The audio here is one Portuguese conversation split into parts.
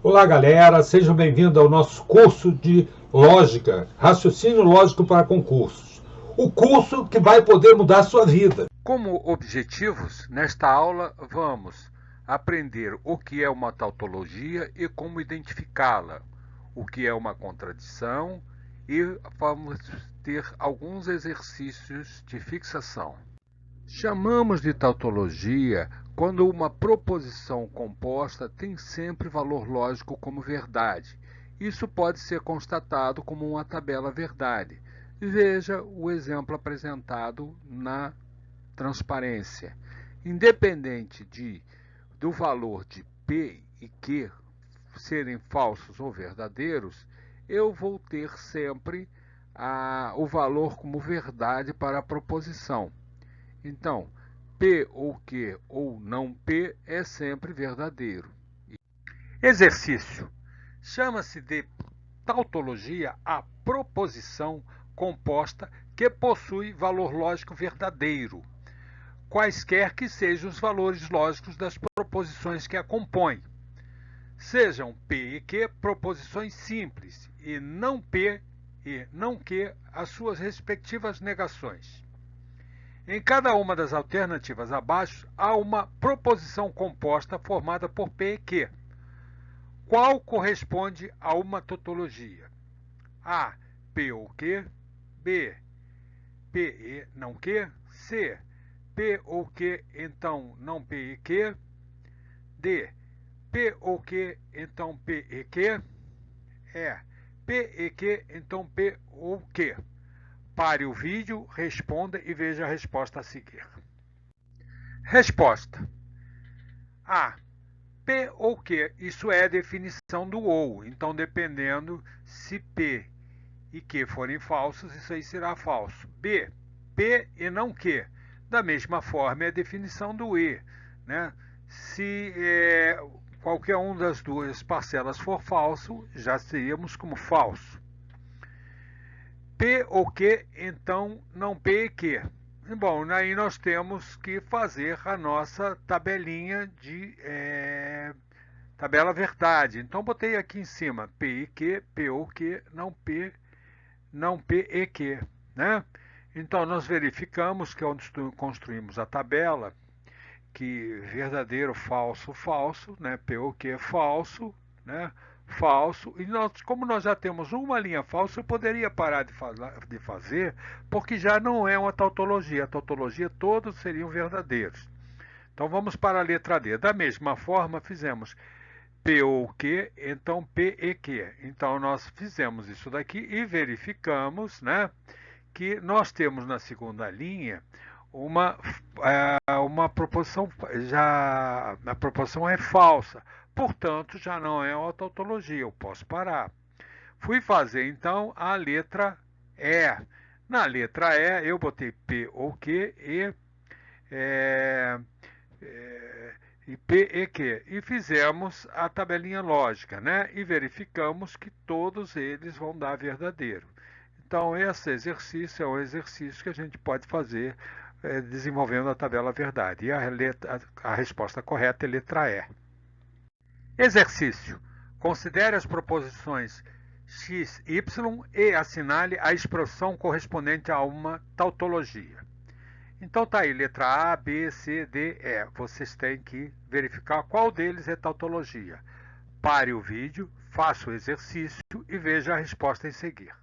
Olá, galera, sejam bem-vindos ao nosso curso de Lógica, Raciocínio Lógico para Concursos. O curso que vai poder mudar a sua vida. Como objetivos, nesta aula vamos aprender o que é uma tautologia e como identificá-la, o que é uma contradição e vamos ter alguns exercícios de fixação. Chamamos de tautologia quando uma proposição composta tem sempre valor lógico como verdade. Isso pode ser constatado como uma tabela verdade. Veja o exemplo apresentado na transparência. Independente do valor de P e Q serem falsos ou verdadeiros, eu vou ter sempre o valor como verdade para a proposição. Então, P ou Q ou não P é sempre verdadeiro. Exercício. Chama-se de tautologia a proposição composta que possui valor lógico verdadeiro, quaisquer que sejam os valores lógicos das proposições que a compõem. Sejam P e Q proposições simples e não P e não Q as suas respectivas negações. Em cada uma das alternativas abaixo, há uma proposição composta formada por P e Q. Qual corresponde a uma tautologia? A. P ou Q. B. P e não Q. C. P ou Q, então não P e Q. D. P ou Q, então P e Q. E. P e Q, então P ou Q. Pare o vídeo, responda e veja a resposta a seguir. Resposta. A. P ou Q, isso é a definição do ou. Então, dependendo se P e Q forem falsos, isso aí será falso. B. P e não Q. Da mesma forma, é a definição do E. Né? Se qualquer uma das duas parcelas for falso, já seríamos como falso. P ou Q, então não P e Q. Bom, aí nós temos que fazer a nossa tabelinha de tabela verdade. Então botei aqui em cima P e Q, P ou Q, não P e Q. Né? Então nós verificamos que onde construímos a tabela, que verdadeiro, falso, falso, né? P ou Q falso, né? Falso, e como nós já temos uma linha falsa, eu poderia parar de fazer, porque já não é uma tautologia. A tautologia todos seriam verdadeiros. Então vamos para a letra D. Da mesma forma, fizemos P ou Q, então P e Q. Então nós fizemos isso daqui e verificamos, né, que nós temos na segunda linha uma proposição, a proposição é falsa, portanto já não é uma tautologia, eu posso parar. Fui fazer então a letra E. Na letra E eu botei P ou Q e P e Q e fizemos a tabelinha lógica, né? E verificamos que todos eles vão dar verdadeiro. Então, esse exercício é um exercício que a gente pode fazer desenvolvendo a tabela verdade. E a resposta correta é letra E. Exercício. Considere as proposições x, y e assinale a expressão correspondente a uma tautologia. Então tá aí, letra A, B, C, D, E. Vocês têm que verificar qual deles é tautologia. Pare o vídeo, faça o exercício e veja a resposta em seguir.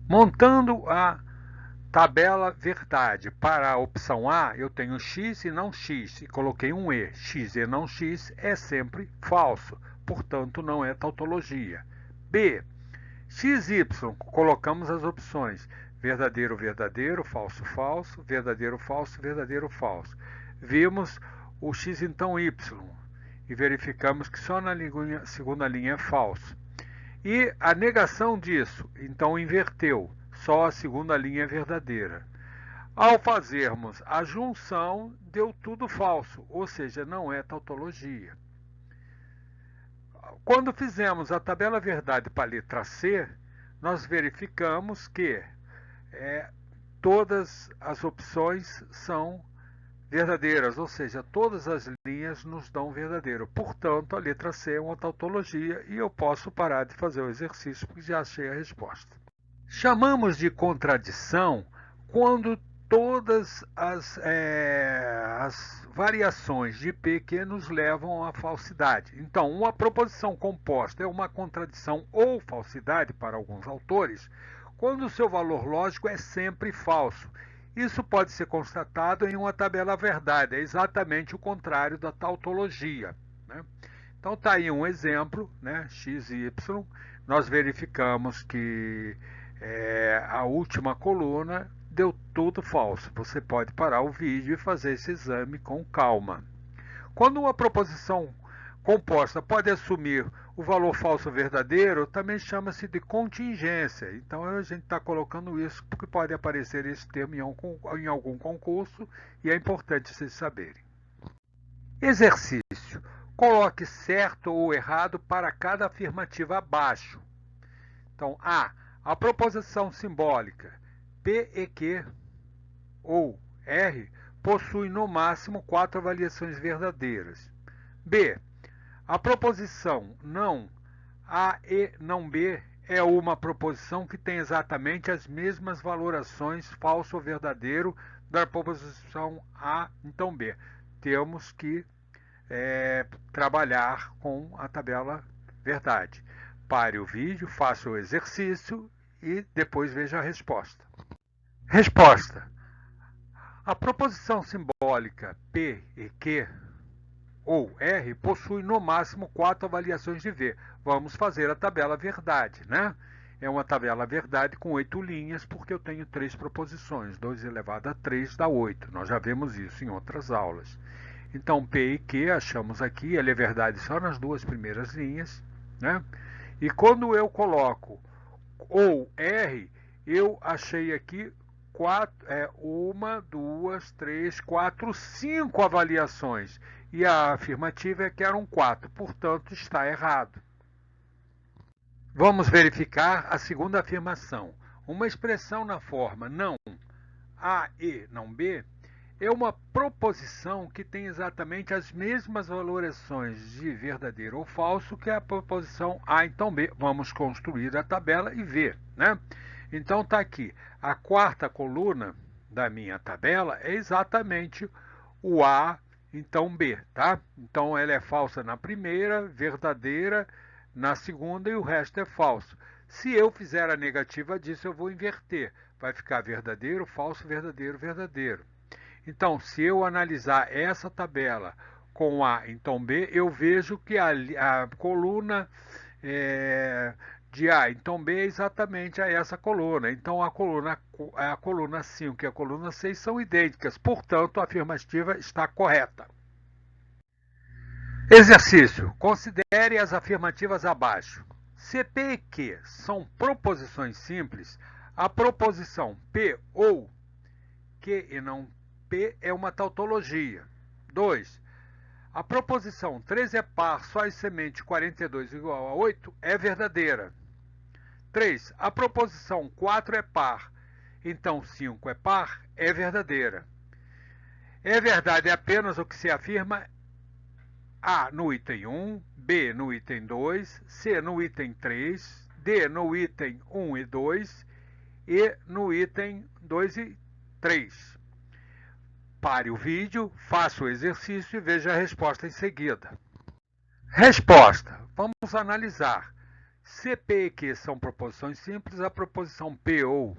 Montando a tabela verdade para a opção A, eu tenho x e não x e coloquei um E. X e não x é sempre falso, portanto não é tautologia. B. X, y, colocamos as opções verdadeiro, verdadeiro, falso, falso, verdadeiro, falso, verdadeiro, falso. Vimos o x então y e verificamos que só na segunda linha é falso. E a negação disso, então inverteu, só a segunda linha é verdadeira. Ao fazermos a junção, deu tudo falso, ou seja, não é tautologia. Quando fizemos a tabela verdade para a letra C, nós verificamos que todas as opções são verdadeiras, ou seja, todas as linhas nos dão verdadeiro. Portanto, a letra C é uma tautologia e eu posso parar de fazer o exercício porque já achei a resposta. Chamamos de contradição quando todas as variações de P que nos levam à falsidade. Então, uma proposição composta é uma contradição ou falsidade para alguns autores, quando o seu valor lógico é sempre falso. Isso pode ser constatado em uma tabela verdade, é exatamente o contrário da tautologia, né? Então está aí um exemplo, né, x e y, nós verificamos que a última coluna deu tudo falso. Você pode parar o vídeo e fazer esse exame com calma. Quando uma proposição composta pode assumir o valor falso verdadeiro, também chama-se de contingência. Então a gente está colocando isso porque pode aparecer esse termo em algum concurso e é importante vocês saberem. Exercício. Coloque certo ou errado para cada afirmativa abaixo. Então, a proposição simbólica P e Q ou R possui no máximo 4 avaliações verdadeiras. B. A proposição não A e não B é uma proposição que tem exatamente as mesmas valorações falso ou verdadeiro da proposição A, então B. Temos que trabalhar com a tabela verdade. Pare o vídeo, faça o exercício e depois veja a resposta. Resposta. A proposição simbólica P e Q ou R possui no máximo 4 avaliações de V. Vamos fazer a tabela verdade, né? É uma tabela verdade com 8 linhas, porque eu tenho 3 proposições. 2 elevado a 3 dá 8. Nós já vimos isso em outras aulas. Então, P e Q, achamos aqui, ele é verdade só nas 2 primeiras linhas, né? E quando eu coloco ou R, eu achei aqui 1, 2, 3, 4, 5 avaliações. E a afirmativa é que eram 4, portanto está errado. Vamos verificar a segunda afirmação. Uma expressão na forma não A e não B é uma proposição que tem exatamente as mesmas valorações de verdadeiro ou falso que a proposição A, então B. Vamos construir a tabela e ver, né? Então está aqui, a quarta coluna da minha tabela é exatamente o A, então B, tá? Então ela é falsa na primeira, verdadeira na segunda e o resto é falso. Se eu fizer a negativa disso, eu vou inverter. Vai ficar verdadeiro, falso, verdadeiro, verdadeiro. Então, se eu analisar essa tabela com A, então B, eu vejo que a coluna de A, então B é exatamente essa coluna. Então, a coluna 5 e a coluna 6 são idênticas. Portanto, a afirmativa está correta. Exercício. Considere as afirmativas abaixo. Se P e Q são proposições simples, a proposição P ou Q e não P é uma tautologia. 2. A proposição 3 é par, só e semente 42 igual a 8 é verdadeira. 3. A proposição 4 é par, então 5 é par, é verdadeira. É verdade apenas o que se afirma A no item 1, B no item 2, C no item 3, D no item 1 e 2 e no item 2 e 3. Pare o vídeo, faça o exercício e veja a resposta em seguida. Resposta. Vamos analisar. Se P e Q são proposições simples, a proposição P ou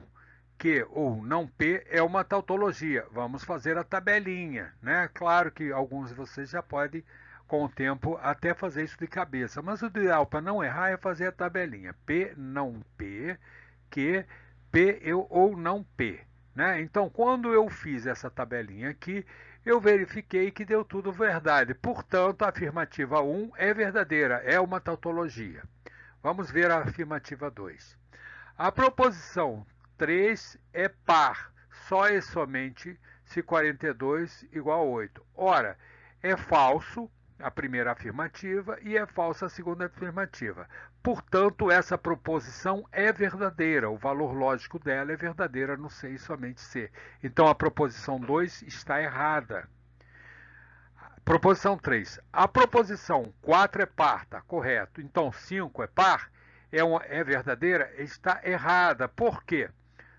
Q ou não P é uma tautologia. Vamos fazer a tabelinha, né? Claro que alguns de vocês já podem, com o tempo, até fazer isso de cabeça. Mas o ideal para não errar é fazer a tabelinha. P, não P, Q, P ou não P. Né? Então, quando eu fiz essa tabelinha aqui, eu verifiquei que deu tudo verdade. Portanto, a afirmativa 1 é verdadeira, é uma tautologia. Vamos ver a afirmativa 2. A proposição 3 é par, só e somente se 42 igual a 8. Ora, é falso a primeira afirmativa e é falsa a segunda afirmativa. Portanto, essa proposição é verdadeira, o valor lógico dela é verdadeira no C e somente C. Então, a proposição 2 está errada. Proposição 3. A proposição 4 é par, tá correto. Então 5 é par, é verdadeira? Está errada. Por quê?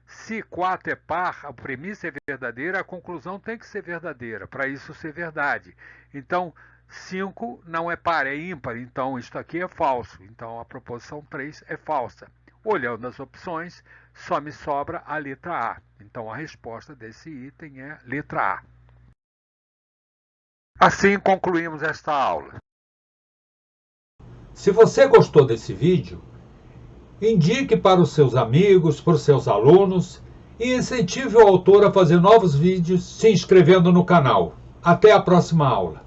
Se 4 é par, a premissa é verdadeira, a conclusão tem que ser verdadeira, para isso ser verdade. Então, 5 não é par, é ímpar, então isto aqui é falso. Então, a proposição 3 é falsa. Olhando as opções, só me sobra a letra A. Então, a resposta desse item é letra A. Assim concluímos esta aula. Se você gostou desse vídeo, indique para os seus amigos, para os seus alunos e incentive o autor a fazer novos vídeos se inscrevendo no canal. Até a próxima aula.